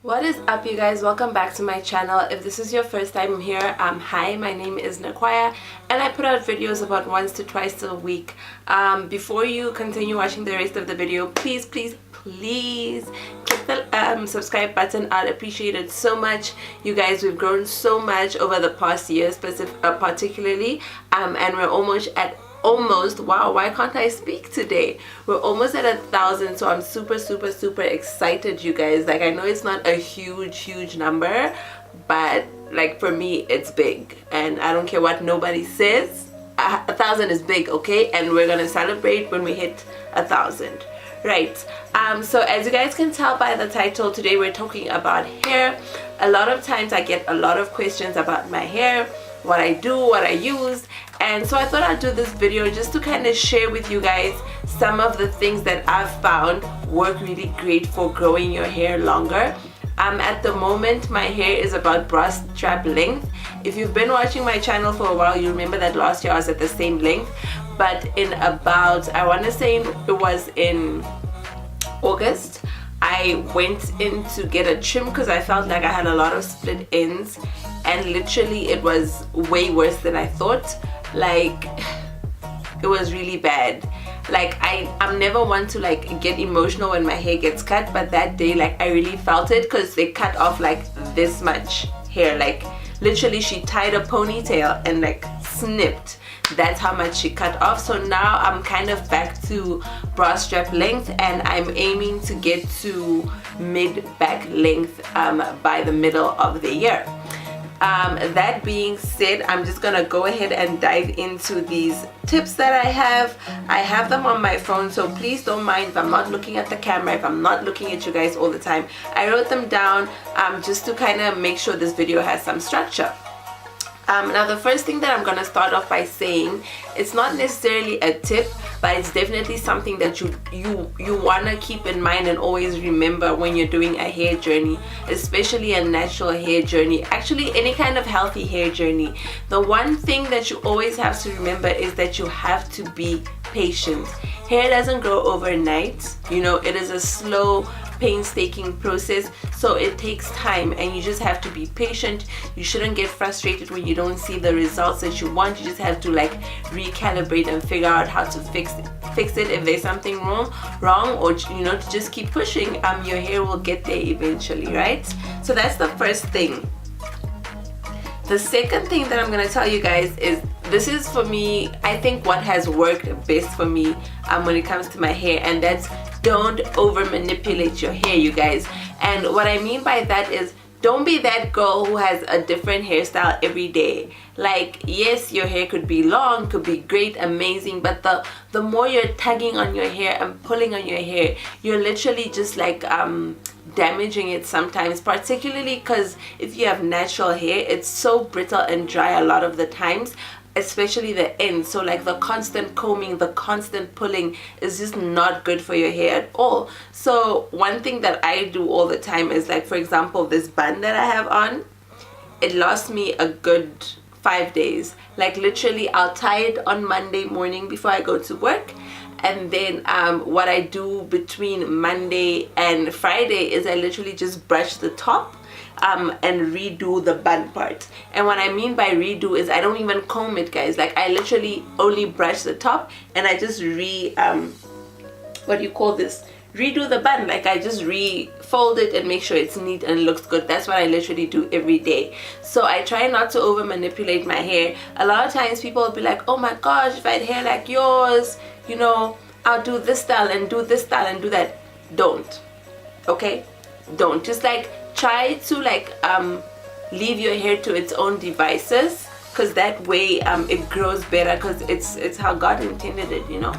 What is up, you guys? Welcome back to my channel. If this is your first time here, hi, my name is Nekwaya and I put out videos about once to twice a week. Before you continue watching the rest of the video, please click the subscribe button. I'd appreciate it so much. You guys, we've grown so much over the past year, particularly, and we're almost wow, why can't I speak today? We're almost at 1,000, so I'm super excited, you guys. Like, I know it's not a huge number, but like for me it's big, and I don't care what nobody says. 1,000 is big, okay? And we're gonna celebrate when we hit 1,000, right? So as you guys can tell by the title, today we're talking about hair. A lot of times I get a lot of questions about my hair, what I do, what I use, and so I thought I'd do this video just to kind of share with you guys some of the things that I've found work really great for growing your hair longer. At the moment my hair is about bra strap length. If you've been watching my channel for a while, you remember that last year I was at the same length, but in about, I want to say it was in August, I went in to get a trim because I felt like I had a lot of split ends, and literally it was way worse than I thought. Like, it was really bad. Like, I'm never one to like get emotional when my hair gets cut, but that day, like, I really felt it because they cut off like this much hair. Like, literally she tied a ponytail and like snipped. That's how much she cut off. So now I'm kind of back to bra strap length, and I'm aiming to get to mid back length by the middle of the year. That being said, I'm just gonna go ahead and dive into these tips that I have them on my phone, so please don't mind if I'm not looking at the camera, if I'm not looking at you guys all the time. I wrote them down just to kind of make sure this video has some structure. Now the first thing that I'm gonna start off by saying, it's not necessarily a tip, but it's definitely something that you wanna keep in mind and always remember when you're doing a hair journey, especially a natural hair journey, actually any kind of healthy hair journey. The one thing that you always have to remember is that you have to be patient. Hair doesn't grow overnight, you know, it is a slow, painstaking process, so it takes time, and you just have to be patient. You shouldn't get frustrated when you don't see the results that you want. You just have to like recalibrate and figure out how to fix it if there's something wrong, or you know, to just keep pushing. Your hair will get there eventually, right? So that's the first thing. The second thing that I'm gonna tell you guys is, this is for me, I think what has worked best for me when it comes to my hair, and that's don't over manipulate your hair, you guys. And what I mean by that is, don't be that girl who has a different hairstyle every day. Like, yes, your hair could be long, could be great, amazing, but the more you're tugging on your hair and pulling on your hair, you're literally just like damaging it sometimes, particularly because if you have natural hair, it's so brittle and dry a lot of the times, especially the ends. So like the constant combing, the constant pulling is just not good for your hair at all. So one thing that I do all the time is, like, for example, this bun that I have on, it lasts me a good 5 days. Like, literally I'll tie it on Monday morning before I go to work, and then what I do between Monday and Friday is I literally just brush the top and redo the bun part. And what I mean by redo is I don't even comb it, guys. Like, I literally only brush the top and I just what do you call this, redo the bun. Like, I just refold it and make sure it's neat and looks good. That's what I literally do every day. So I try not to over manipulate my hair. A lot of times people will be like, oh my gosh, if I had hair like yours, you know, I'll do this style and do this style and do that. Don't, okay? Don't. Just like try to like leave your hair to its own devices, because that way it grows better, because it's how God intended it, you know.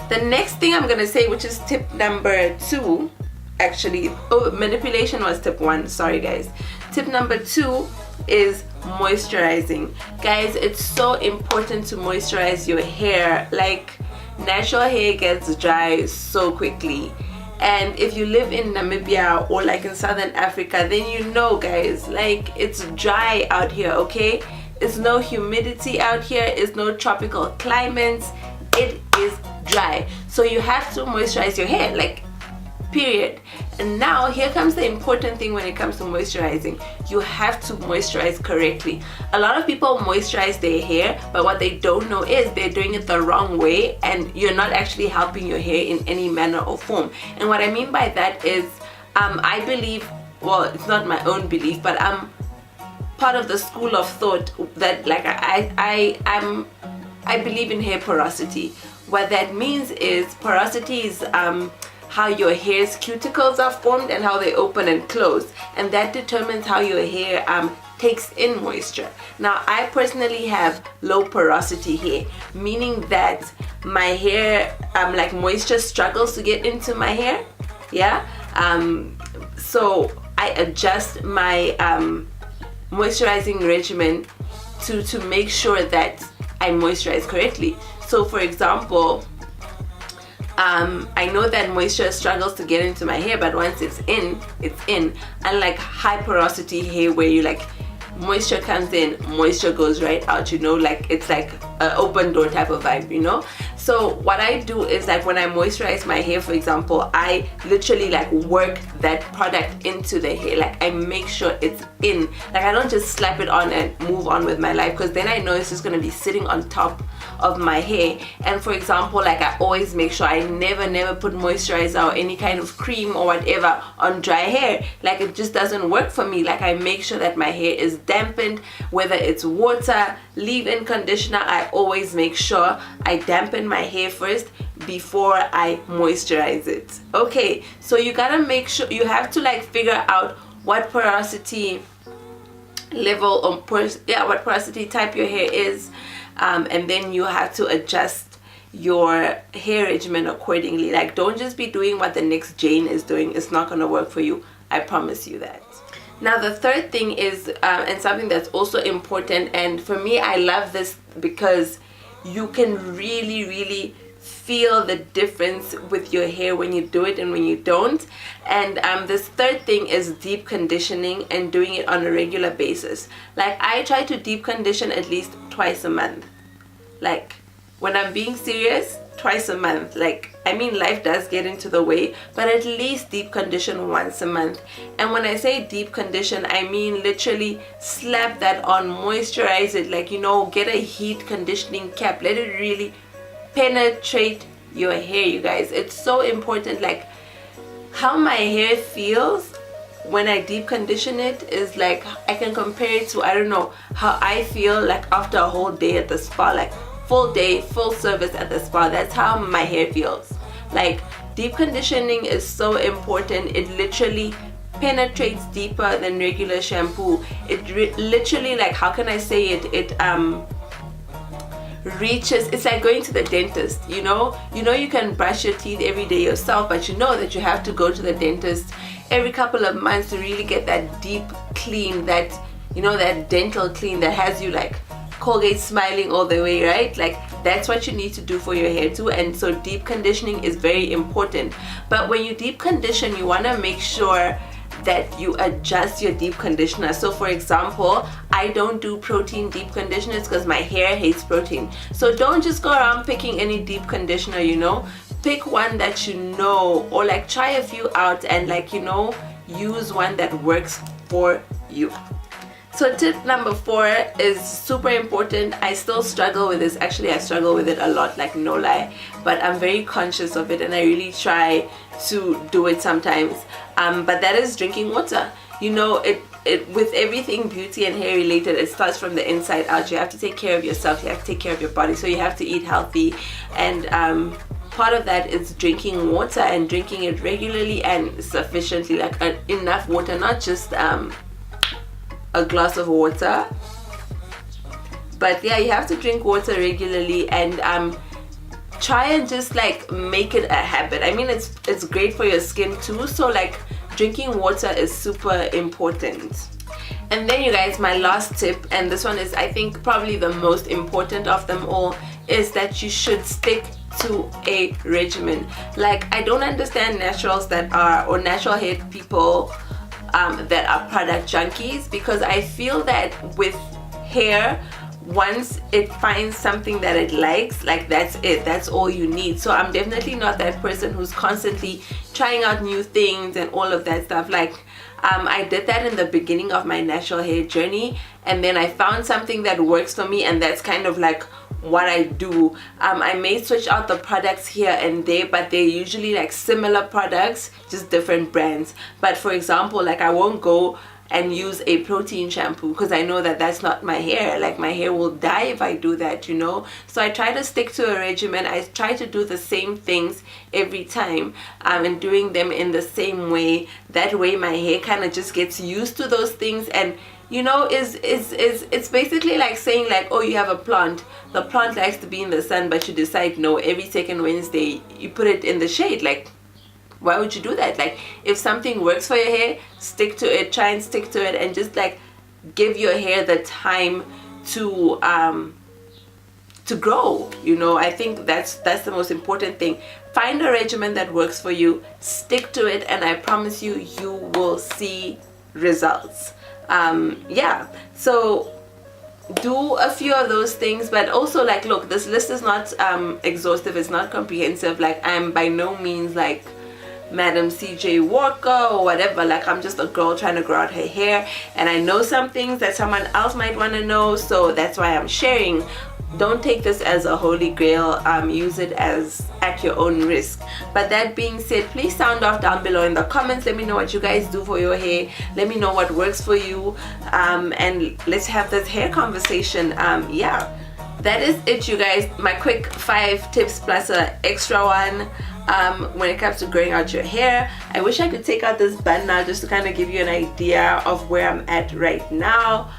The next thing I'm gonna say, which is tip number 2, actually, manipulation was tip 1, sorry guys. Tip number 2 is moisturizing. Guys, it's so important to moisturize your hair. Like, natural hair gets dry so quickly, and if you live in Namibia or like in Southern Africa, then you know, guys, like, it's dry out here, okay? It's no humidity out here, it's no tropical climates, it is dry. So you have to moisturize your hair, like, period. And now here comes the important thing when it comes to moisturizing. You have to moisturize correctly. A lot of people moisturize their hair, but what they don't know is they're doing it the wrong way, and you're not actually helping your hair in any manner or form. And what I mean by that is I believe, well, it's not my own belief, but I'm part of the school of thought that like I believe in hair porosity. What that means is porosity is how your hair's cuticles are formed and how they open and close, and that determines how your hair takes in moisture. Now I personally have low porosity hair, meaning that my hair like moisture struggles to get into my hair. So I adjust my moisturizing regimen to make sure that I moisturize correctly. So for example, I know that moisture struggles to get into my hair, but once it's in, it's in. Unlike high porosity hair where you like moisture comes in, moisture goes right out, you know, like it's like an open door type of vibe, you know. So what I do is like when I moisturize my hair, for example, I literally like work that product into the hair. Like I make sure it's in. Like I don't just slap it on and move on with my life, because then I know it's just gonna be sitting on top of my hair. And for example, like I always make sure I never put moisturizer or any kind of cream or whatever on dry hair. Like it just doesn't work for me. Like I make sure that my hair is dampened, whether it's water, leave-in conditioner. I always make sure I dampen my hair first before I moisturize it. Okay, so you gotta make sure, you have to like figure out what porosity level or what porosity type your hair is, and then you have to adjust your hair regimen accordingly. Like don't just be doing what the next Jane is doing. It's not gonna work for you, I promise you that. Now the third thing is and something that's also important, and for me I love this because you can really feel the difference with your hair when you do it and when you don't. And this third thing is deep conditioning and doing it on a regular basis. Like I try to deep condition at least twice a month. Like when I'm being serious, twice a month. Like I mean, life does get into the way, but at least deep condition once a month. And when I say deep condition, I mean literally slap that on, moisturize it, like, you know, get a heat conditioning cap, let it really penetrate your hair, you guys. It's so important. Like how my hair feels when I deep condition it is like I can compare it to, I don't know, how I feel like after a whole day at the spa, like full day, full service at the spa. That's how my hair feels. Like deep conditioning is so important. It literally penetrates deeper than regular shampoo. It literally, like, how can I say it, reaches, it's like going to the dentist, you know you can brush your teeth every day yourself, but you know that you have to go to the dentist every couple of months to really get that deep clean, that, you know, that dental clean that has you like Colgate smiling all the way, right? Like that's what you need to do for your hair too. And so deep conditioning is very important. But when you deep condition, you want to make sure that you adjust your deep conditioner. So for example, I don't do protein deep conditioners because my hair hates protein. So don't just go around picking any deep conditioner, you know. Pick one that you know, or like try a few out and, like, you know, use one that works for you. So tip number 4 is super important. I still struggle with this. Actually, I struggle with it a lot, like no lie, but I'm very conscious of it and I really try to do it sometimes. But that is drinking water. You know, it with everything beauty and hair related, it starts from the inside out. You have to take care of yourself, you have to take care of your body, so you have to eat healthy, and part of that is drinking water and drinking it regularly and sufficiently, like enough water, not just a glass of water, but yeah, you have to drink water regularly, and try and just like make it a habit. I mean, it's great for your skin too, so like drinking water is super important. And then you guys, my last tip, and this one is I think probably the most important of them all, is that you should stick to a regimen. Like I don't understand naturals that are, or natural hair people that are product junkies, because I feel that with hair, once it finds something that it likes, like that's it, that's all you need. So I'm definitely not that person who's constantly trying out new things and all of that stuff. Like I did that in the beginning of my natural hair journey, and then I found something that works for me, and that's kind of like what I do. I may switch out the products here and there, but they're usually like similar products, just different brands. But for example, like I won't go and use a protein shampoo because I know that that's not my hair. Like my hair will die if I do that, you know. So I try to stick to a regimen. I try to do the same things every time, and doing them in the same way. That way my hair kind of just gets used to those things, and you know, it's basically like saying like, oh, you have a plant, the plant likes to be in the sun, but you decide no, every second Wednesday you put it in the shade. Like, why would you do that? Like, if something works for your hair, stick to it, try and stick to it, and just like give your hair the time to grow, you know. I think that's the most important thing. Find a regimen that works for you, stick to it, and I promise you, you will see results. Yeah, so do a few of those things, but also like, look, this list is not exhaustive, it's not comprehensive. Like, I'm by no means like Madam CJ Walker or whatever. Like, I'm just a girl trying to grow out her hair, and I know some things that someone else might want to know, so that's why I'm sharing. Don't take this as a holy grail, use it as at your own risk. But that being said, please sound off down below in the comments. Let me know what you guys do for your hair, let me know what works for you, and let's have this hair conversation. Yeah, that is it, you guys. My quick 5 tips plus an extra one when it comes to growing out your hair. I wish I could take out this bun now just to kind of give you an idea of where I'm at right now,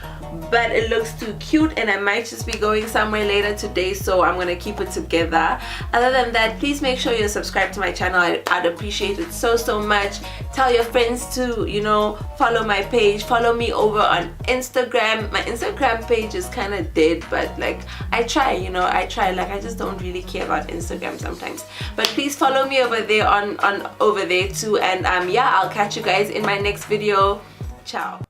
but it looks too cute, and I might just be going somewhere later today, so I'm gonna keep it together. Other than that, please make sure you're subscribed to my channel. I'd appreciate it so much. Tell your friends to, you know, follow my page, follow me over on Instagram. My Instagram page is kind of dead, but like I try, you know, I try. Like, I just don't really care about Instagram sometimes, but please follow me over there on over there too. And yeah, I'll catch you guys in my next video. Ciao.